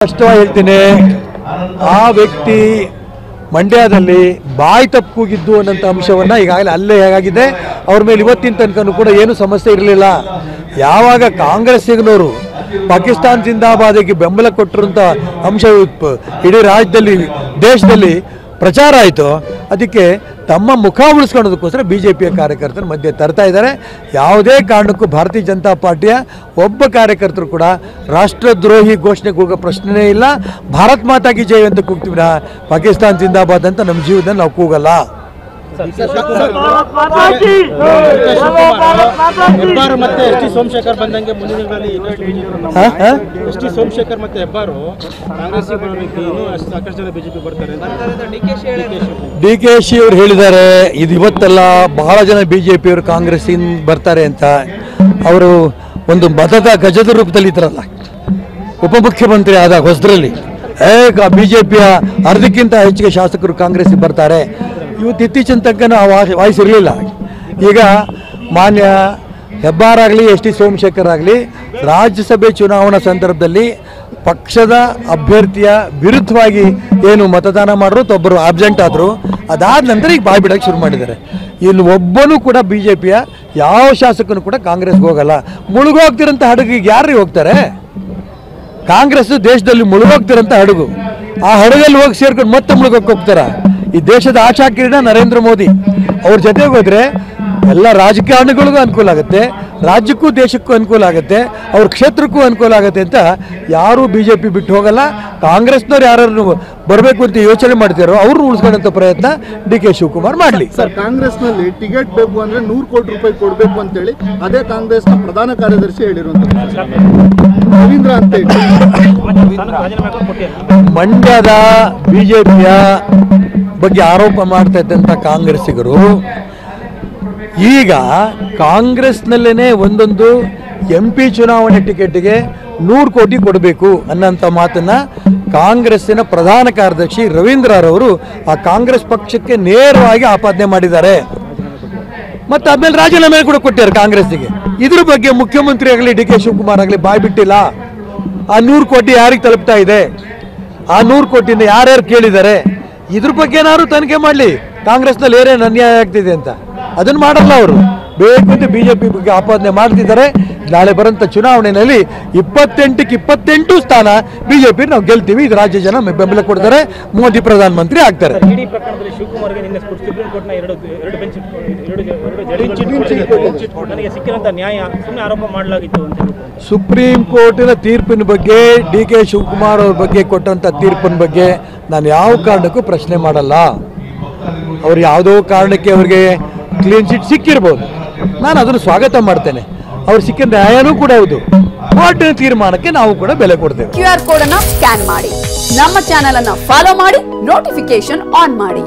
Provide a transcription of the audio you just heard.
ಸ್ಪಷ್ಟವಾಗಿ ಹೇಳ್ತೀನಿ, ಆ ವ್ಯಕ್ತಿ ಮಂಡ್ಯದಲ್ಲಿ ಬಾಯಿ ತಪ್ಪು ಕೂಗಿದ್ದು ಅನ್ನೋಂಥ ಅಂಶವನ್ನು ಈಗಾಗಲೇ ಅಲ್ಲೇ ಹೇಗಾಗಿದೆ. ಅವ್ರ ಮೇಲೆ ಇವತ್ತಿನ ತನಕನೂ ಕೂಡ ಏನು ಸಮಸ್ಯೆ ಇರಲಿಲ್ಲ. ಯಾವಾಗ ಕಾಂಗ್ರೆಸ್ಸಿಗನವರು ಪಾಕಿಸ್ತಾನ ಜಿಂದಾಬಾದಿಗೆ ಬೆಂಬಲ ಕೊಟ್ಟಿರುವಂಥ ಅಂಶ ಇಡೀ ರಾಜ್ಯದಲ್ಲಿ ದೇಶದಲ್ಲಿ ಪ್ರಚಾರ ಆಯಿತು, ಅದಕ್ಕೆ ತಮ್ಮ ಮುಖ ಉಳಿಸ್ಕೊಳ್ಳೋದಕ್ಕೋಸ್ಕರ BJPಯ ಕಾರ್ಯಕರ್ತರ ಮಧ್ಯೆ ತರ್ತಾ ಇದ್ದಾರೆ. ಯಾವುದೇ ಕಾರಣಕ್ಕೂ ಭಾರತೀಯ ಜನತಾ ಪಾರ್ಟಿಯ ಒಬ್ಬ ಕಾರ್ಯಕರ್ತರು ಕೂಡ ರಾಷ್ಟ್ರದ್ರೋಹಿ ಘೋಷಣೆಗೆ ಹೋಗೋ ಪ್ರಶ್ನೆಯೇ ಇಲ್ಲ. ಭಾರತ್ ಮಾತಾ ಕಿ ಜೈ ಅಂತ ಕೂಗ್ತೀವಿ, ಪಾಕಿಸ್ತಾನ ಜಿಂದಾಬಾದ್ ಅಂತ ನಮ್ಮ ಜೀವನದಲ್ಲಿ ನಾವು ಕೂಗಲ್ಲ. ಹೆಬ್ಬಾರ್ ಮತ್ತೆ ಎಸ್ ಟಿ ಸೋಮಶೇಖರ್ ಬಂದಂಗೆ ಮುಂದಿನ ದಿನಗಳಲ್ಲಿ ಎಸ್ ಟಿ ಸೋಮಶೇಖರ್ ಮತ್ತೆ ಹೆಬ್ಬಾರು ಕಾಂಗ್ರೆಸ್ಸಿಗೆ ಬರೋದಕ್ಕೆ ಇನ್ನೂ ಸಾಕಷ್ಟು ಜನ ಬಿಜೆಪಿ ಬರ್ತಾರೆ ಅಂತ DKC ಅವರು ಹೇಳಿದ್ದಾರೆ. ಇದು ಇವತ್ತಲ್ಲ, ಬಹಳ ಜನ BJPಯವರು ಕಾಂಗ್ರೆಸ್ಸಿಂದ ಬರ್ತಾರೆ ಅಂತ. ಅವರು ಒಂದು ಮತದ ಗಜದ ರೂಪದಲ್ಲಿ ಇದ್ರಲ್ಲ, ಉಪಮುಖ್ಯಮಂತ್ರಿ ಆದ ಹೊಸದ್ರಲ್ಲಿ BJPಯ ಅರ್ಧಕ್ಕಿಂತ ಹೆಚ್ಚಿಗೆ ಶಾಸಕರು ಕಾಂಗ್ರೆಸ್ಸಿಗೆ ಬರ್ತಾರೆ. ಇವತ್ತು ಇತ್ತೀಚಿನ ತನಕ ಆ ವಾಯ್ಸ್ ಇರಲಿಲ್ಲ. ಈಗ ಮಾನ್ಯ ಹೆಬ್ಬಾರಾಗಲಿ ಎಸ್ ಟಿ ಸೋಮಶೇಖರ್ ಆಗಲಿ ರಾಜ್ಯಸಭೆ ಚುನಾವಣಾ ಸಂದರ್ಭದಲ್ಲಿ ಪಕ್ಷದ ಅಭ್ಯರ್ಥಿಯ ವಿರುದ್ಧವಾಗಿ ಏನು ಮತದಾನ ಮಾಡಿದ್ರು, ಒಬ್ಬರು ಆಬ್ಸೆಂಟ್ ಆದರು. ಅದಾದ ನಂತರ ಈಗ ಬಾಯಿ ಬಿಡೋಕ್ಕೆ ಶುರು ಮಾಡಿದ್ದಾರೆ. ಇಲ್ಲಿ ಒಬ್ಬನೂ ಕೂಡ BJPಯ ಯಾವ ಶಾಸಕನು ಕೂಡ ಕಾಂಗ್ರೆಸ್ಗೆ ಹೋಗಲ್ಲ. ಮುಳುಗೋಗ್ತಿರೋಂಥ ಹಡಗಿಗೆ ಯಾರು ಹೋಗ್ತಾರೆ? ಕಾಂಗ್ರೆಸ್ ದೇಶದಲ್ಲಿ ಮುಳುಗೋಗ್ತಿರೋಂಥ ಹಡಗು. ಆ ಹಡಗಲ್ಲಿ ಹೋಗಿ ಸೇರ್ಕೊಂಡು ಮತ್ತೆ ಮುಳುಗೋಕ್ಕೆ ಹೋಗ್ತಾರ? ಈ ದೇಶದ ಆಶಾ ಕಿರಣ ನರೇಂದ್ರ ಮೋದಿ ಅವ್ರ ಜೊತೆಗೆ ಹೋದರೆ ಎಲ್ಲ ರಾಜಕಾರಣಿಗಳಿಗೂ ಅನುಕೂಲ ಆಗುತ್ತೆ, ರಾಜ್ಯಕ್ಕೂ ದೇಶಕ್ಕೂ ಅನುಕೂಲ ಆಗುತ್ತೆ, ಅವ್ರ ಕ್ಷೇತ್ರಕ್ಕೂ ಅನುಕೂಲ ಆಗುತ್ತೆ ಅಂತ ಯಾರೂ BJP ಬಿಟ್ಟು ಹೋಗಲ್ಲ. ಕಾಂಗ್ರೆಸ್ನವ್ರು ಯಾರು ಬರಬೇಕು ಅಂತ ಯೋಚನೆ ಮಾಡ್ತಾರೋ ಅವ್ರನ್ನ ಉಳಿಸ್ಕೊಳ್ಳೋಂಥ ಪ್ರಯತ್ನ DK ಶಿವಕುಮಾರ್ ಮಾಡಲಿ. ಸರ್, ಕಾಂಗ್ರೆಸ್ನಲ್ಲಿ ಟಿಕೆಟ್ ಬೇಕು ಅಂದರೆ 100 ಕೋಟಿ ರೂಪಾಯಿ ಕೊಡಬೇಕು ಅಂತೇಳಿ ಅದೇ ಕಾಂಗ್ರೆಸ್ನ ಪ್ರಧಾನ ಕಾರ್ಯದರ್ಶಿ ಹೇಳಿರುವಂಥದ್ದು ರವೀಂದ್ರ ಅಂತ ಹೇಳಿ. ಮಂಡ್ಯದ BJPಯ ಬಗ್ಗೆ ಆರೋಪ ಮಾಡ್ತಾ ಇದ್ದಂಥ ಕಾಂಗ್ರೆಸ್ಸಿಗರು ಈಗ ಕಾಂಗ್ರೆಸ್ನಲ್ಲೇ ಒಂದೊಂದು MP ಚುನಾವಣೆ ಟಿಕೆಟ್ಗೆ 100 ಕೋಟಿ ಕೊಡಬೇಕು ಅನ್ನೋಂಥ ಮಾತನ್ನು ಕಾಂಗ್ರೆಸ್ಸಿನ ಪ್ರಧಾನ ಕಾರ್ಯದರ್ಶಿ ರವೀಂದ್ರರವರು ಆ ಕಾಂಗ್ರೆಸ್ ಪಕ್ಷಕ್ಕೆ ನೇರವಾಗಿ ಆಪಾದನೆ ಮಾಡಿದ್ದಾರೆ. ಮತ್ತು ಆಮೇಲೆ ರಾಜೀನಾಮೆ ಕೂಡ ಕೊಟ್ಟಿದ್ದಾರೆ ಕಾಂಗ್ರೆಸ್ಸಿಗೆ. ಇದ್ರ ಬಗ್ಗೆ ಮುಖ್ಯಮಂತ್ರಿ ಆಗಲಿ DK ಶಿವಕುಮಾರ್ ಆಗಲಿ ಬಾಯ್ ಬಿಟ್ಟಿಲ್ಲ. ಆ 100 ಕೋಟಿ ಯಾರಿಗೆ ತಲುಪ್ತಾ ಇದೆ, ಆ 100 ಕೋಟಿಯಿಂದ ಯಾರ್ಯಾರು ಕೇಳಿದ್ದಾರೆ, ಇದ್ರ ಬಗ್ಗೆ ಏನಾದ್ರು ತನಿಖೆ ಮಾಡಲಿ. ಕಾಂಗ್ರೆಸ್ನಲ್ಲಿ ಏನೇನು ಅನ್ಯಾಯ ಆಗ್ತಿದೆ ಅಂತ ಅದನ್ನು ಮಾಡಲ್ಲ. ಅವರು ಬೇಕು ಅಂತ BJP ಬಗ್ಗೆ ಆಪಾದನೆ ಮಾಡ್ತಿದ್ದಾರೆ. ನಾಳೆ ಬರೋಂಥ ಚುನಾವಣೆಯಲ್ಲಿ 28ಕ್ಕೆ 28 ಸ್ಥಾನ BJP ನಾವು ಗೆಲ್ತೀವಿ. ಇದು ರಾಜ್ಯ ಜನ ಬೆಂಬಲ ಕೊಡ್ತಾರೆ, ಮೋದಿ ಪ್ರಧಾನಮಂತ್ರಿ ಆಗ್ತಾರೆ. ಸುಪ್ರೀಂ ಕೋರ್ಟಿನ ತೀರ್ಪಿನ ಬಗ್ಗೆ DK ಶಿವಕುಮಾರ್ ಅವ್ರ ಬಗ್ಗೆ ಕೊಟ್ಟಂಥ ತೀರ್ಪಿನ ಬಗ್ಗೆ ನಾನು ಯಾವ ಕಾರಣಕ್ಕೂ ಪ್ರಶ್ನೆ ಮಾಡಲ್ಲ. ಅವ್ರು ಯಾವುದೋ ಕಾರಣಕ್ಕೆ ಅವ್ರಿಗೆ ಕ್ಲೀನ್ ಚಿಟ್ ಸಿಕ್ಕಿರ್ಬೋದು, ನಾನು ಅದನ್ನು ಸ್ವಾಗತ ಮಾಡ್ತೇನೆ. ಅವ್ರು ಸಿಕ್ಕಿದ ನ್ಯಾಯನೂ ಕೂಡ ಹೌದು. ಕೋರ್ಟಿನ ತೀರ್ಮಾನಕ್ಕೆ ನಾವು ಕೂಡ ಬೆಲೆ ಕೊಡ್ತೇವೆ. QR ಕೋಡ್ ಅನ್ನು ಸ್ಕ್ಯಾನ್ ಮಾಡಿ, ನಮ್ಮ ಚಾನೆಲ್ ಅನ್ನು ಫಾಲೋ ಮಾಡಿ, ನೋಟಿಫಿಕೇಶನ್ ಆನ್ ಮಾಡಿ.